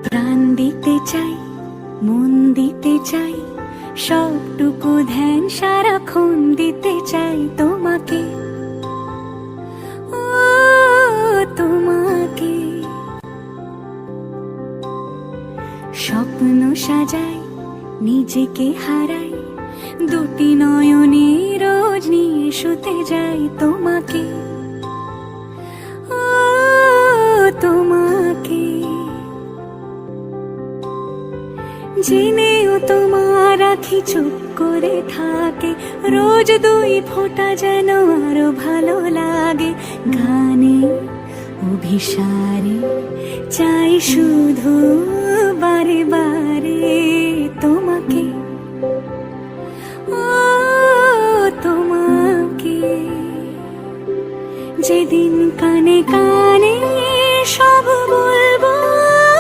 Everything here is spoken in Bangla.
প্রাণ দিতে চাই, মন দিতে চাই, সবটুকু ধ্যান সারাক্ষণ দিতে চাই তোমাকে, ও তোমাকে। স্বপ্ন সাজাই, নিজেকে হারাই, দুটি নয়নে রোজ নিয়ে শুতে যাই তোমাকে, ও তোমাকে। জেনেও তোমার আখি চুপ করে থাকে, রোজ দুই ফোঁটা যেন আরো ভালো লাগে। গানে অভিসারে চাই শুধু বারে বারে তোমাকে, ও তোমাকে। যেদিন কানে কানে